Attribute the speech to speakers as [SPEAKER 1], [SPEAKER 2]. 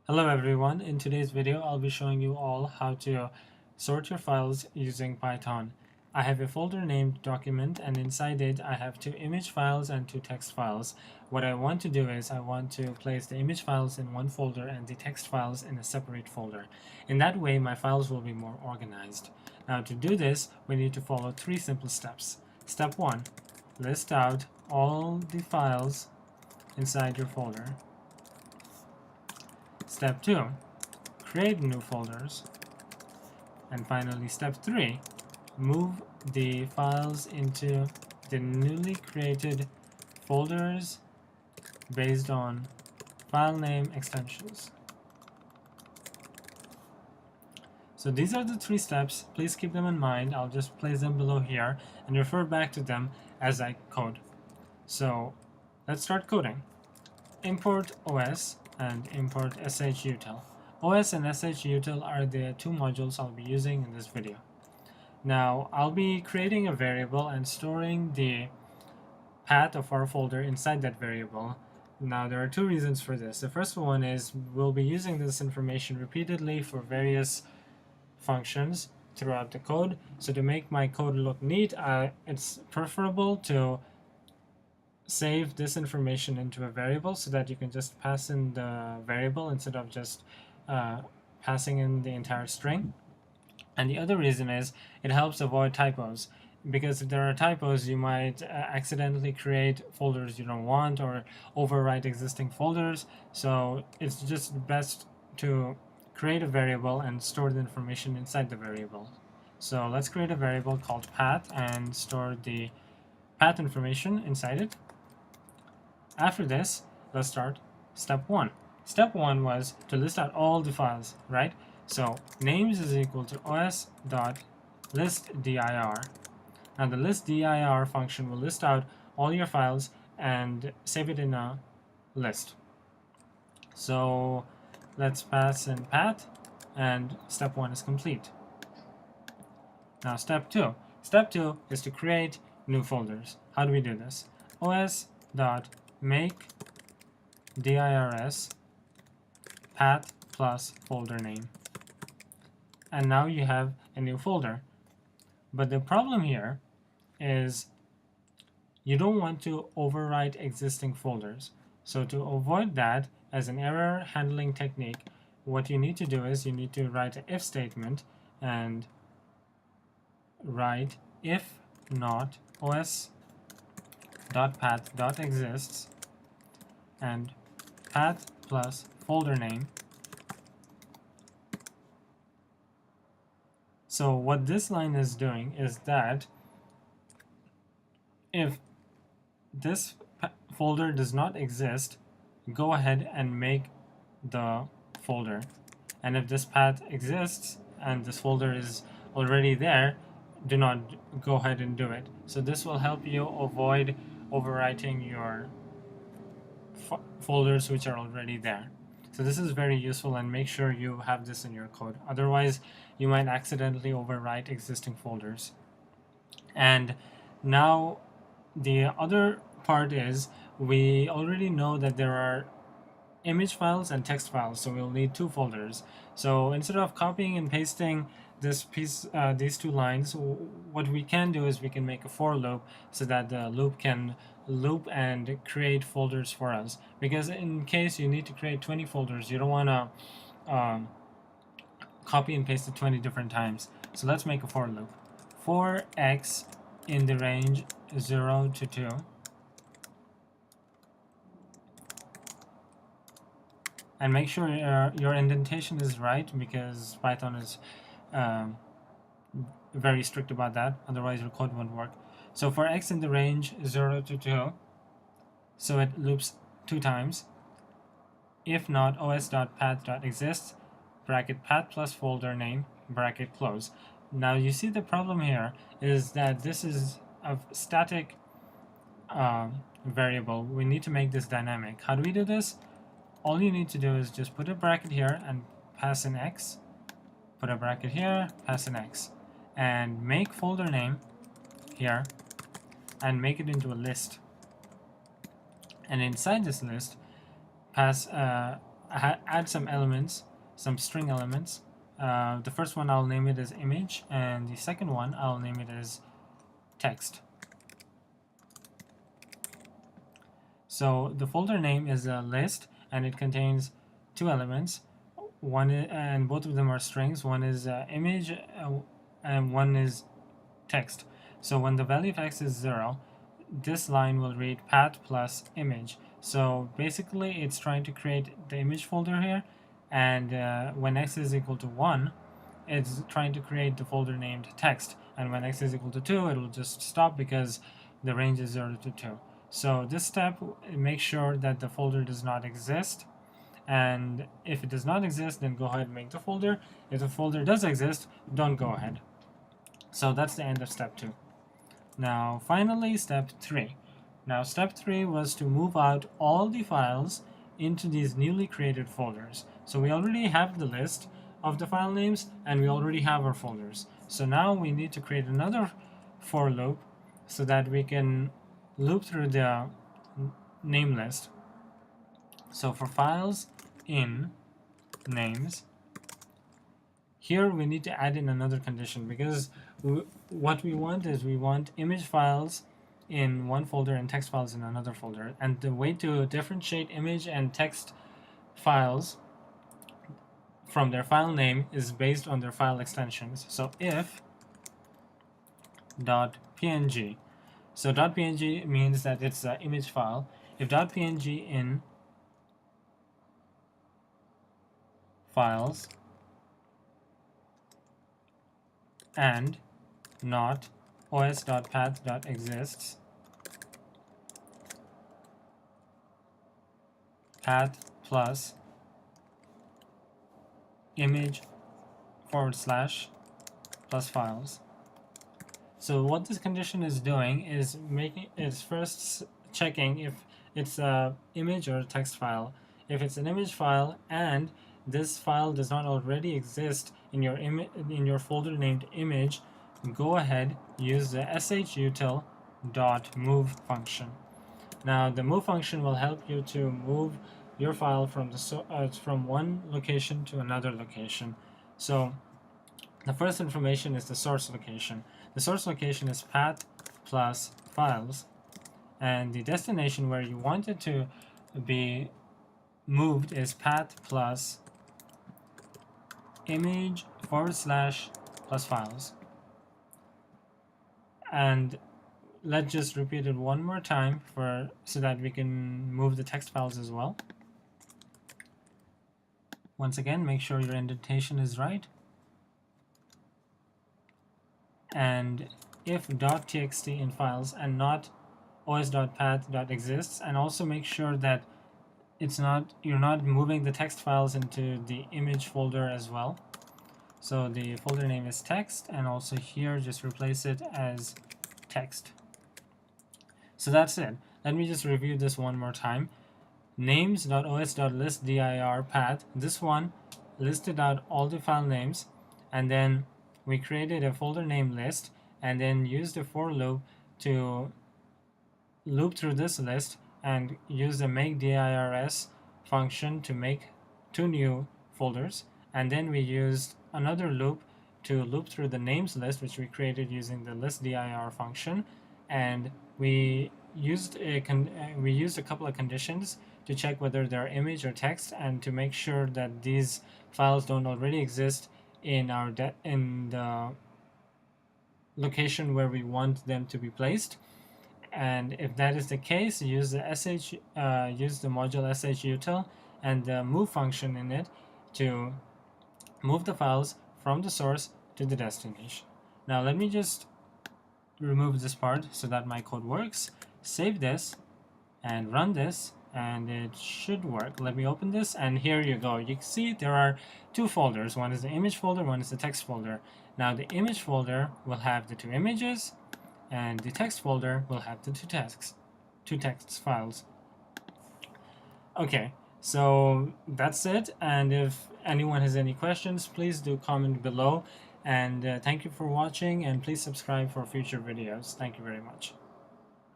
[SPEAKER 1] Hello everyone, in today's video I'll be showing you all how to sort your files using Python. I have a folder named document and inside it I have two image files and two text files. What I want to do is I want to place the image files in one folder and the text files in a separate folder. In that way my files will be more organized. Now to do this we need to follow three simple steps. Step 1. List out all the files inside your folder. Step 2. Create new folders. And finally, step 3. Move the files into the newly created folders based on file name extensions. So these are the three steps. Please keep them in mind. I'll just place them below here and refer back to them as I code. So let's start coding. Import OS and import shutil. OS and shutil are the two modules I'll be using in this video. Now I'll be creating a variable and storing the path of our folder inside that variable. Now there are two reasons for this. The first one is we'll be using this information repeatedly for various functions throughout the code. So to make my code look neat, it's preferable to save this information into a variable so that you can just pass in the variable instead of just passing in the entire string. And the other reason is it helps avoid typos, because if there are typos you might accidentally create folders you don't want or overwrite existing folders. So it's just best to create a variable and store the information inside the variable. So let's create a variable called path and store the path information inside it. After this, let's start step 1. Step 1 was to list out all the files, right? So names is equal to os.listdir. Now the listdir function will list out all your files and save it in a list. So let's pass in path and step 1 is complete. Now step 2. Step 2 is to create new folders. How do we do this? os.make dirs path plus folder name. And now you have a new folder. But the problem here is you don't want to overwrite existing folders. So to avoid that, as an error handling technique, what you need to do is you need to write an if statement and write if not os.path.exists and path plus folder name. So what this line is doing is that if this folder does not exist, go ahead and make the folder. And if this path exists and this folder is already there, do not go ahead and do it. So this will help you avoid overwriting your folders which are already there. So this is very useful, and make sure you have this in your code. Otherwise, you might accidentally overwrite existing folders. And now the other part is we already know that there are image files and text files, so we'll need two folders. So instead of copying and pasting this piece, these two lines, what we can do is we can make a for loop so that the loop can loop and create folders for us. Because in case you need to create 20 folders, you don't want to copy and paste it 20 different times. So let's make a for loop. For x in the range 0 to 2. And make sure your indentation is right, because Python is very strict about that, otherwise your code won't work. So for x in the range 0 to 2, so it loops 2 times. If not, os.path.exists, bracket path plus folder name, bracket close. Now you see the problem here is that this is a static variable. We need to make this dynamic. How do we do this? All you need to do is just put a bracket here and pass in x, put a bracket here, pass in x, and make folder name here and make it into a list. And inside this list, pass add some elements, some string elements. The first one I'll name it as image, and the second one I'll name it as text. So the folder name is a list, and it contains two elements. And both of them are strings. One is image, and one is text. So when the value of x is 0, this line will read path plus image. So basically it's trying to create the image folder here, and when x is equal to 1, it's trying to create the folder named text, and when x is equal to 2, it will just stop because the range is 0 to 2. So this step makes sure that the folder does not exist, and if it does not exist, then go ahead and make the folder. If the folder does exist, don't go ahead. So that's the end of step 2. Now finally, step 3. Now step 3 was to move out all the files into these newly created folders. So we already have the list of the file names, and we already have our folders. So now we need to create another for loop so that we can loop through the name list. So for files in names, here we need to add in another condition, because what we want is we want image files in one folder and text files in another folder, and the way to differentiate image and text files from their file name is based on their file extensions. So if .png, so .png means that it's an image file. If .png in files and not os.path.exists path plus image / plus files. So what this condition is doing is first checking if it's a image or a text file. If it's an image file and this file does not already exist in your folder named image, go ahead, use the shutil.move function. Now the move function will help you to move your file from from one location to another location. So the first information is the source location. The source location is path plus files, and the destination where you want it to be moved is path plus image / plus files. And let's just repeat it one more time so that we can move the text files as well. Once again, make sure your indentation is right. And if .txt in files and not os.path.exists, and also make sure that you're not moving the text files into the image folder as well. So the folder name is text, and also here just replace it as text. So that's it. Let me just review this one more time. Names.os.list_dir path, this one listed out all the file names, and then we created a folder name list, and then used a for loop to loop through this list and use the make_dirs function to make 2 new folders, and then we used another loop to loop through the names list, which we created using the list_dir function, and we used a couple of conditions to check whether they're image or text, and to make sure that these files don't already exist in the location where we want them to be placed. And if that is the case, use the module shutil and the move function in it to move the files from the source to the destination. Now let me just remove this part so that my code works. Save this and run this, and it should work. Let me open this, and here you go. You can see there are 2 folders. One is the image folder, one is the text folder. Now the image folder will have the 2 images, and the text folder will have the 2 text files. Okay, so that's it, and if anyone has any questions, please do comment below, and thank you for watching, and please subscribe for future videos. Thank you very much.